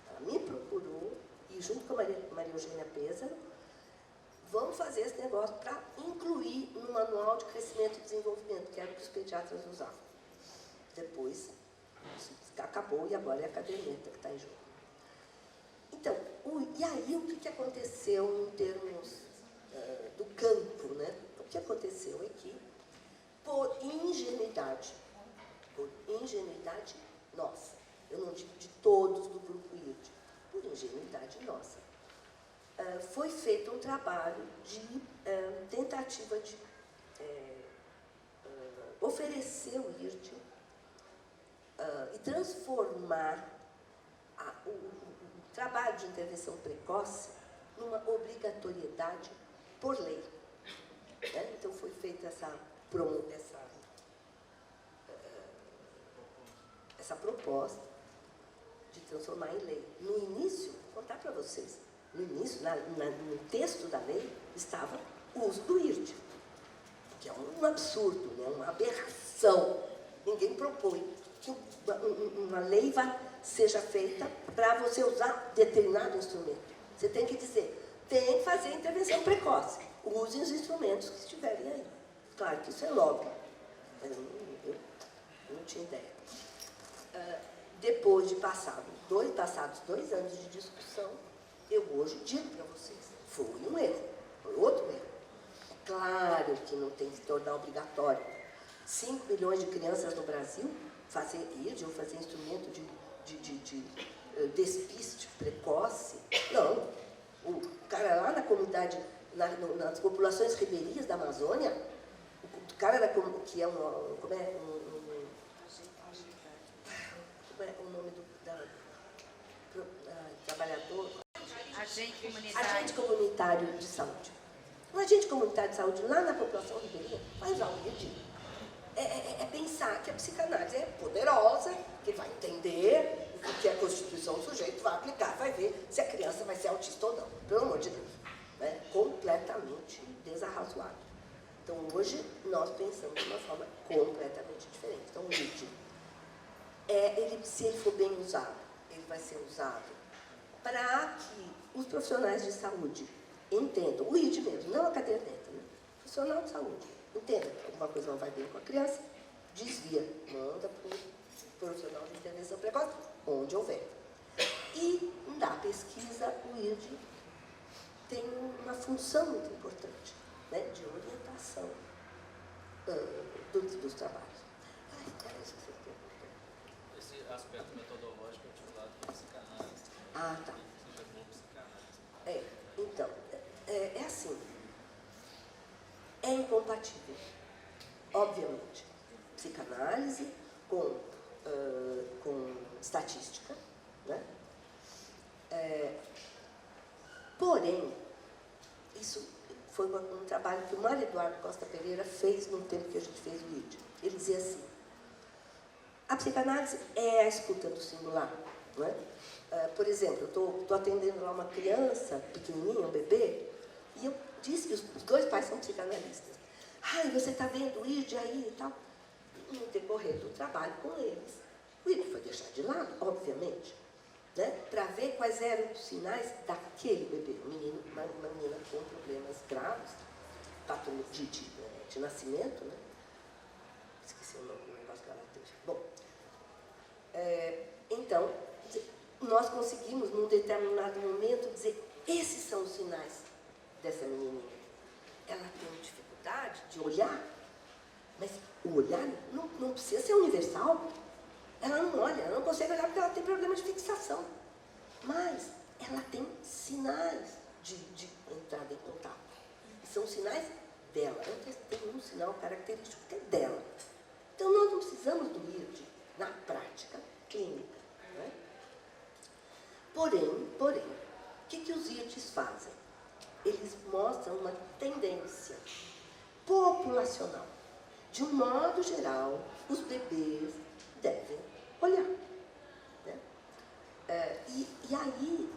Ela me procurou, e junto com a Maria Eugênia Pêsaro, vamos fazer esse negócio para incluir no manual de crescimento e desenvolvimento, que era o que os pediatras usavam. Depois, isso acabou e agora é a caderneta que está em jogo. Então, e aí o que aconteceu em termos do campo, né? O que aconteceu é que, por ingenuidade nossa, eu não digo de todos do grupo IRD, por ingenuidade nossa, foi feito um trabalho de tentativa de oferecer o IRD e transformar o trabalho de intervenção precoce numa obrigatoriedade por lei. Né? Então foi feita essa proposta de transformar em lei. No início, vou contar para vocês, no início, no texto da lei, estava o uso do IRD, que é um absurdo, né? Uma aberração. Ninguém propõe que uma lei seja feita para você usar determinado instrumento. Você tem que dizer, tem que fazer intervenção precoce. Use os instrumentos que estiverem aí. Claro que isso é óbvio, mas eu não tinha ideia. Depois de passados 2 anos de discussão, eu hoje digo para vocês, foi um erro, foi outro erro. Claro que não tem que se tornar obrigatório. 5 milhões de crianças no Brasil fazer IRD ou fazer instrumento de despiste precoce. Não. O cara lá na comunidade, nas populações ribeirinhas da Amazônia, o cara que é como é o nome trabalhador?
Agente comunitário.
Agente comunitário de saúde. Um agente comunitário de saúde lá na população ribeirinha vai usar o IRD. É pensar que a psicanálise é poderosa, que vai entender o que a constituição do sujeito vai aplicar, vai ver se a criança vai ser autista ou não. Pelo amor de Deus. Né? Completamente desarrazoado. Então, hoje, nós pensamos de uma forma completamente diferente. Então, o IRD, se ele for bem usado, ele vai ser usado para que os profissionais de saúde entendam, o IRD mesmo, não a caderneta, né? O profissional de saúde, entenda que alguma coisa não vai bem com a criança, desvia, manda para o profissional de intervenção precoce, onde houver. E na pesquisa, o IRD tem uma função muito importante, né, de orientação dos trabalhos.
Esse aspecto metodológico é utilizado pela psicanálise.
Ah, tá.
Seja por psicanálise.
Então, é assim, é incompatível, obviamente, psicanálise com estatística, né? Porém, isso foi um trabalho que o Mário Eduardo Costa Pereira fez no tempo que a gente fez o IRD. Ele dizia assim, a psicanálise é a escuta do singular, não é? Por exemplo, eu estou atendendo lá uma criança pequenininha, um bebê, e eu disse que os dois pais são psicanalistas. Ai, você está vendo o IRD aí e tal? No decorrer do trabalho com eles, o IRD foi deixar de lado, obviamente, né, para ver quais eram os sinais daquele bebê, uma menina com problemas graves, patologia de nascimento, né? Esqueci o nome do negócio que ela teve. Bom, então, nós conseguimos, num determinado momento, dizer, esses são os sinais dessa menininha. Ela tem dificuldade de olhar, mas o olhar não precisa ser universal. Ela não olha, ela não consegue olhar porque ela tem problema de fixação. Mas ela tem sinais de entrada em contato. E são sinais dela. Ela tem um sinal característico que é dela. Então, nós não precisamos do IRD na prática clínica. Né? Porém, o que os IRDs fazem? Eles mostram uma tendência populacional. De um modo geral, os bebês devem olhar. Né? E aí,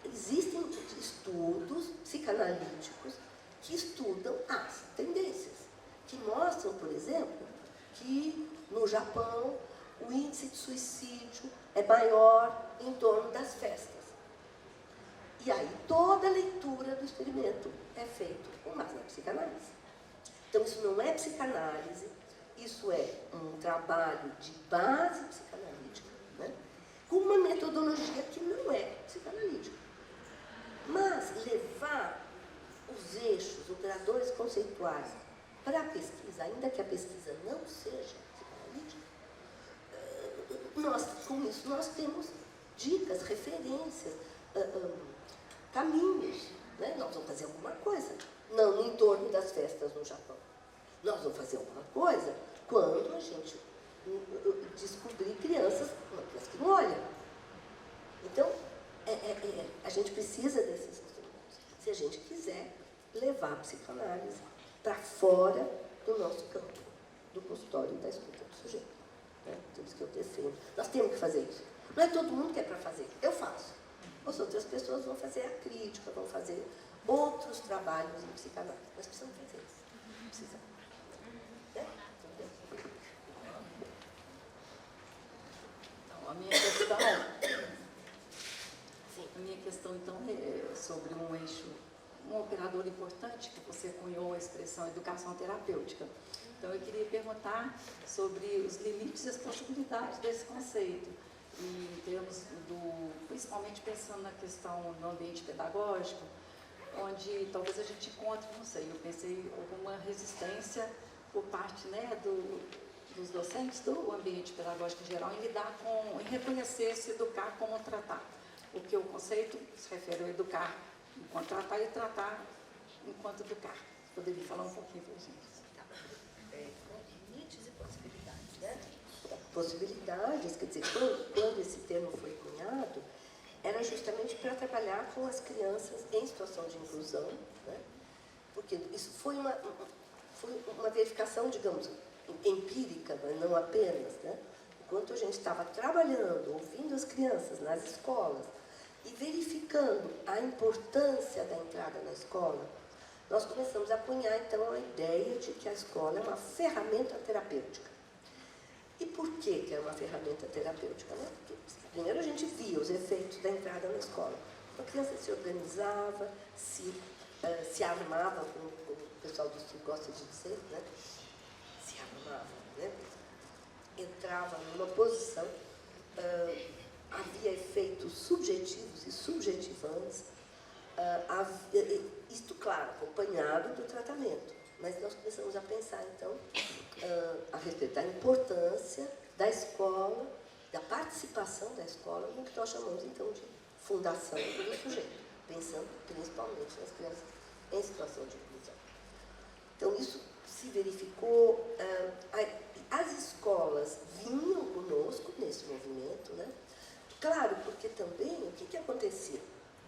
existem estudos psicanalíticos que estudam as tendências, que mostram, por exemplo, que no Japão o índice de suicídio é maior em torno das festas. E aí toda a leitura do experimento é feita com base na psicanálise. Então isso não é psicanálise, isso é um trabalho de base psicanalítica, né? Com uma metodologia que não é psicanalítica. Mas levar os eixos, operadores conceituais para a pesquisa, ainda que a pesquisa não seja psicanalítica, com isso nós temos dicas, referências, caminhos. Né? Nós vamos fazer alguma coisa, não em torno das festas no Japão. Nós vamos fazer alguma coisa quando a gente descobrir crianças que não olham. Então, a gente precisa desses instrumentos. Se a gente quiser levar a psicanálise para fora do nosso campo, do consultório da escuta do sujeito. Né? Então, isso que eu defendo. Nós temos que fazer isso. Não é todo mundo que é para fazer. Eu faço. As outras pessoas vão fazer a crítica, vão fazer outros trabalhos em psicanálise. Nós precisamos fazer isso. Precisamos. Né?
Então, a minha questão, então, é sobre um eixo, um operador importante, que você cunhou a expressão educação terapêutica. Então, eu queria perguntar sobre os limites e as possibilidades desse conceito, em termos principalmente pensando na questão do ambiente pedagógico, onde talvez a gente encontre, não sei, eu pensei alguma resistência por parte, né, dos docentes do ambiente pedagógico em geral, em reconhecer, se educar como tratar. Porque o conceito se refere ao educar enquanto tratar e tratar enquanto educar. Poderia falar um pouquinho para a gente?
Com limites e possibilidades, né? possibilidades, quer dizer, quando esse termo foi cunhado, era justamente para trabalhar com as crianças em situação de inclusão, né? Porque isso foi uma verificação, digamos, empírica, mas não apenas, né? Enquanto a gente estava trabalhando, ouvindo as crianças nas escolas e verificando a importância da entrada na escola, nós começamos a cunhar, então, a ideia de que a escola é uma ferramenta terapêutica. E por que é uma ferramenta terapêutica? Né? Porque, primeiro, a gente via os efeitos da entrada na escola. A criança se organizava, se armava, como o pessoal do Sul gosta de dizer, né? Se armava, né? Entrava numa posição, havia efeitos subjetivos e subjetivantes, isto, claro, acompanhado do tratamento. Mas nós começamos a pensar, então, a respeito da importância da escola, da participação da escola, no que nós chamamos, então, de fundação do sujeito, pensando principalmente nas crianças em situação de inclusão. Então, isso se verificou, as escolas vinham conosco nesse movimento, né? Claro, porque também, o que acontecia?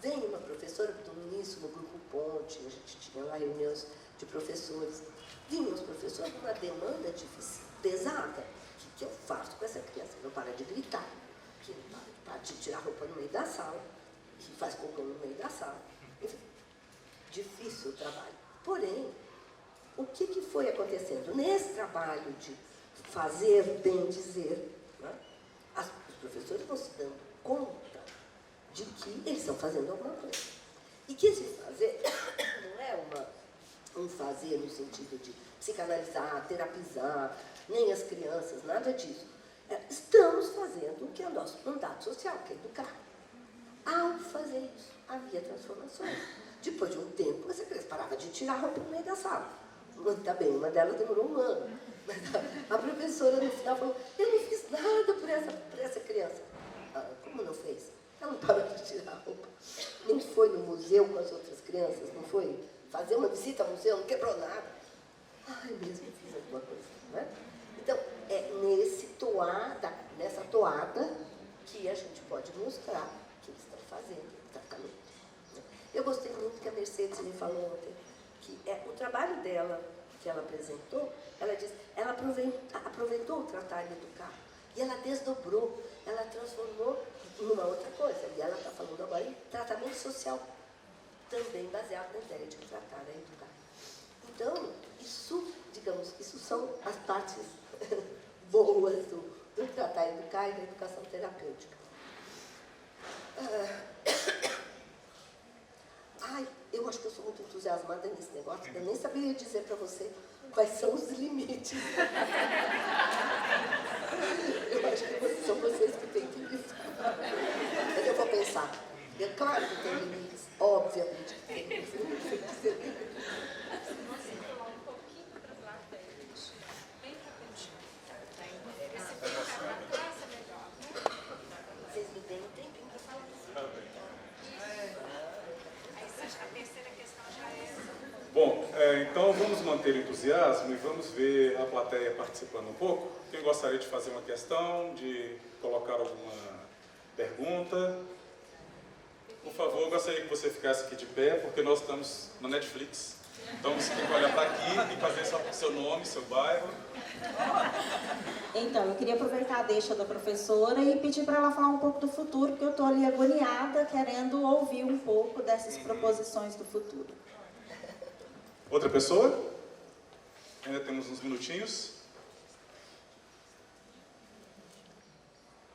Vem uma professora, no início, no Grupo Ponte, a gente tinha lá reuniões de professores, vinham os professores com uma demanda difícil, pesada. O que eu faço com essa criança? Que não para de gritar, que não para de tirar roupa no meio da sala, que faz cocô no meio da sala. Enfim, difícil o trabalho. Porém, o que foi acontecendo? Nesse trabalho de fazer, bem dizer, né, os professores vão se dando conta de que eles estão fazendo alguma coisa. E que esse fazer não é um fazer no sentido de psicanalizar, terapizar, nem as crianças, nada disso. Estamos fazendo o que é o nosso mandato social, que é educar. Ao fazer isso, havia transformações. Depois de um tempo, essa criança parava de tirar a roupa no meio da sala. Tá bem, uma delas demorou um ano. Mas a professora, no final, falou, eu não fiz nada por essa criança. Como não fez? Ela não parou de tirar a roupa. Nem foi no museu com as outras crianças, não foi fazer uma visita ao museu, não quebrou nada. Ai, mesmo fiz alguma coisa, né? Então, é nessa toada que a gente pode mostrar o que eles estão fazendo, o tratamento. Eu gostei muito que a Mercedes me falou ontem, que o trabalho dela, que ela apresentou, ela disse, ela aproveitou o tratar e educar, e ela desdobrou, ela transformou numa outra coisa, e ela está falando agora em tratamento social, também baseado na ideia de tratar e educar. Então, isso, digamos, isso são as partes boas do tratar e educar e da educação terapêutica. Eu acho que eu sou muito entusiasmada nesse negócio, eu nem saberia dizer para você quais são os limites. Eu acho que são vocês que têm que me falar. Mas eu vou pensar. É claro que tem limites, obviamente que tem limites. Vocês me deem um tempinho para falar isso.
Bom, então vamos manter o entusiasmo e vamos ver a plateia participando um pouco. Quem gostaria de fazer uma questão, de colocar alguma pergunta? Por favor, eu gostaria que você ficasse aqui de pé, porque nós estamos no Netflix. Então você tem que olhar para aqui e fazer só seu nome, seu bairro.
Então, eu queria aproveitar a deixa da professora e pedir para ela falar um pouco do futuro, porque eu estou ali agoniada, querendo ouvir um pouco dessas proposições do futuro.
Outra pessoa? Ainda temos uns minutinhos.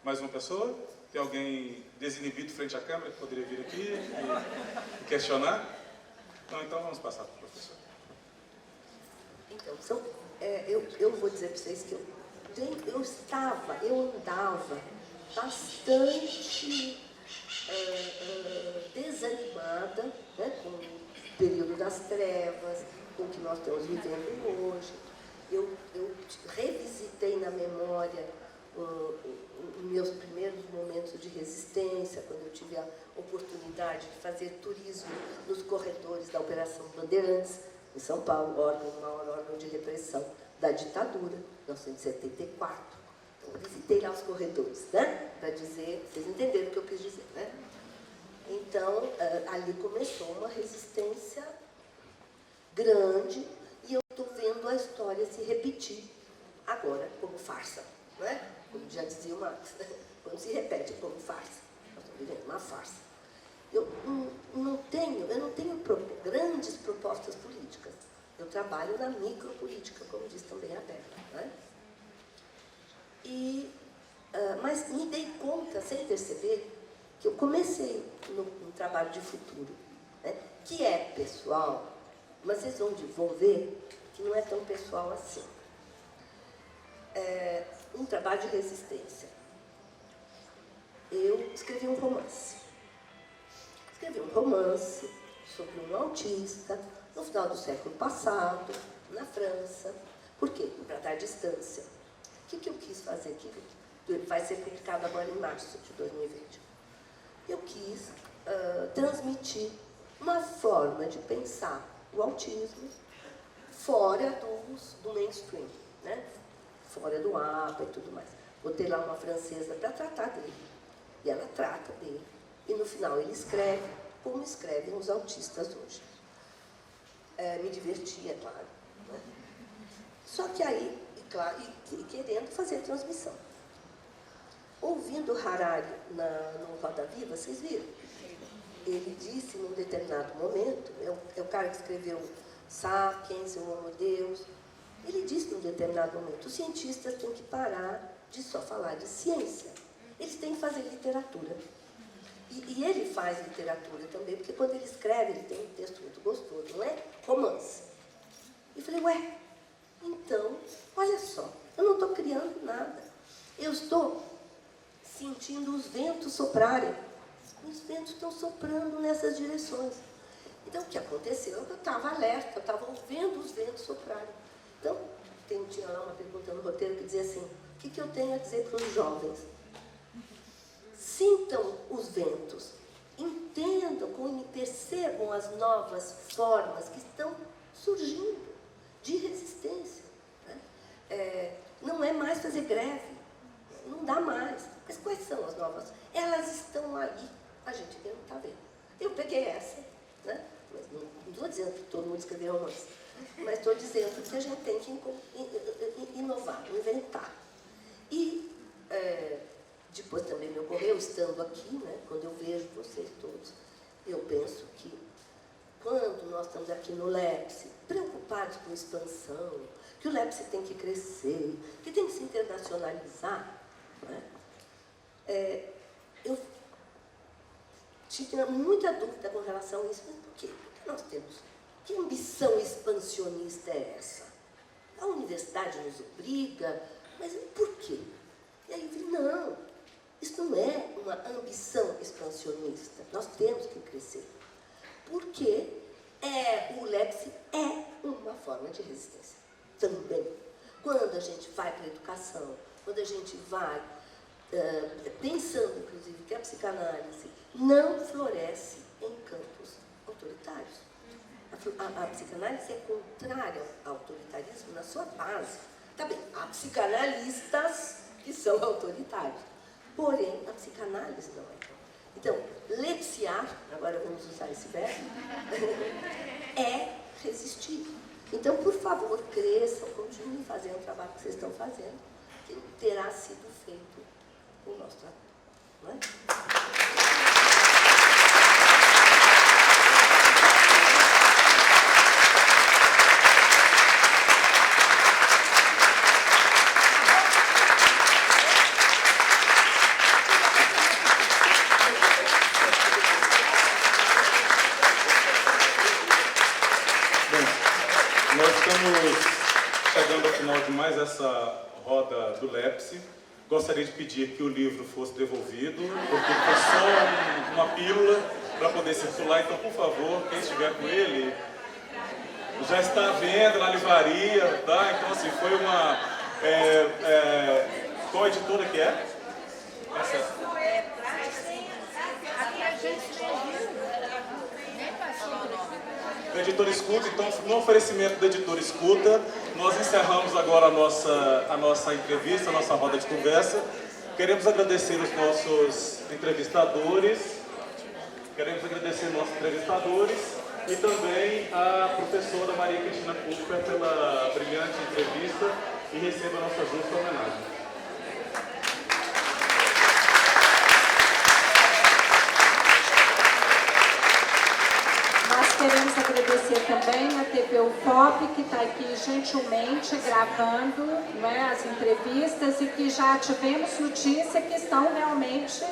Mais uma pessoa? Tem alguém desinibido frente à câmera que poderia vir aqui e questionar? Não, então vamos passar para o professor.
Então, eu vou dizer para vocês que eu andava bastante desanimada, né, com o período das trevas, com o que nós estamos vivendo hoje. Eu revisitei na memória os meus primeiros momentos de resistência, quando eu tive a oportunidade de fazer turismo nos corredores da Operação Bandeirantes, em São Paulo, o maior órgão de repressão da ditadura, 1974. Então, visitei lá os corredores, né? Para dizer, vocês entenderam o que eu quis dizer, né? Então, ali começou uma resistência grande e eu estou vendo a história se repetir agora como farsa, né? Como já dizia o Marx, quando se repete como farsa. Nós estamos vivendo uma farsa. Eu não tenho grandes propostas políticas. Eu trabalho na micropolítica, como diz também a Berta, né? Mas me dei conta, sem perceber, que eu comecei no trabalho de futuro, né? Que é pessoal, mas vocês vão ver que não é tão pessoal assim. É um trabalho de resistência. Eu escrevi um romance. Sobre um autista, no final do século passado, na França. Por quê? Para dar distância. O que eu quis fazer? Vai ser publicado agora em março de 2020. Eu quis transmitir uma forma de pensar o autismo fora do mainstream, né? Fora do APA e tudo mais. Botei lá uma francesa para tratar dele. E ela trata dele. E no final ele escreve como escrevem os autistas hoje. Me diverti, é claro. Né? Só que aí, e querendo fazer a transmissão. Ouvindo Harari no Roda Viva, vocês viram? Ele disse num determinado momento, é o cara que escreveu Sapiens, o Homo Deus, ele disse num determinado momento, os cientistas têm que parar de só falar de ciência. Eles têm que fazer literatura. E ele faz literatura também, porque quando ele escreve, ele tem um texto muito gostoso, não é? Romance. E falei, ué, então, olha só, eu não estou criando nada. Eu estou sentindo os ventos soprarem. Os ventos estão soprando nessas direções. Então, o que aconteceu? Eu estava alerta, eu estava ouvindo os ventos soprarem. Então, tinha lá uma pergunta no roteiro que dizia assim, o que eu tenho a dizer para os jovens? Sintam os ventos, entendam e percebam as novas formas que estão surgindo de resistência. Né? Não é mais fazer greve, não dá mais. Mas quais são as novas? Elas estão ali, a gente ainda não está vendo. Eu peguei essa, né? Mas não estou dizendo que todo mundo escreveu romance, mas estou dizendo que a gente tem que inovar, inventar. E depois também me ocorreu, estando aqui, né, quando eu vejo vocês todos, eu penso que quando nós estamos aqui no LEPS, preocupados com expansão, que o LEPS tem que crescer, que tem que se internacionalizar, né, eu tinha muita dúvida com relação a isso, mas por quê? Porque nós temos, que ambição expansionista é essa? A universidade nos obriga, mas por quê? E aí eu falei, não, isso não é uma ambição expansionista, nós temos que crescer, porque o LEPS é uma forma de resistência também. Quando a gente vai para a educação, quando a gente vai pensando, inclusive, que a psicanálise não floresce em campos autoritários. A psicanálise é contrária ao autoritarismo na sua base. Tá bem, há psicanalistas que são autoritários, porém, a psicanálise não é. Então, lepsiar, agora vamos usar esse verbo, é resistir. Então, por favor, cresçam, continuem fazendo o trabalho que vocês estão fazendo, que terá sido feito o nosso trabalho. Não é?
Chegando ao final de mais essa roda do LEPS, gostaria de pedir que o livro fosse devolvido, porque foi só uma pílula para poder circular. Então, por favor, quem estiver com ele, já está à venda na livraria, tá? Então, assim, foi uma... qual editora que é? Essa.
Aqui a gente nem viu, nem passou o nome.
da Editora Escuta. Então, no oferecimento da Editora Escuta, nós encerramos agora a nossa entrevista, a nossa roda de conversa. Queremos agradecer os nossos entrevistadores, e também a professora Maria Cristina Kupfer pela brilhante entrevista, e receba a nossa justa homenagem.
Nós queremos agradecer também a TV UFOP, que está aqui gentilmente gravando, né, as entrevistas, e que já tivemos notícia que estão realmente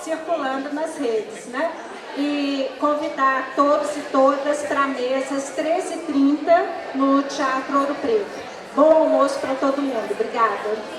circulando nas redes, né? E convidar todos e todas para a mesa às 13h30 no Teatro Ouro Preto. Bom almoço para todo mundo. Obrigada.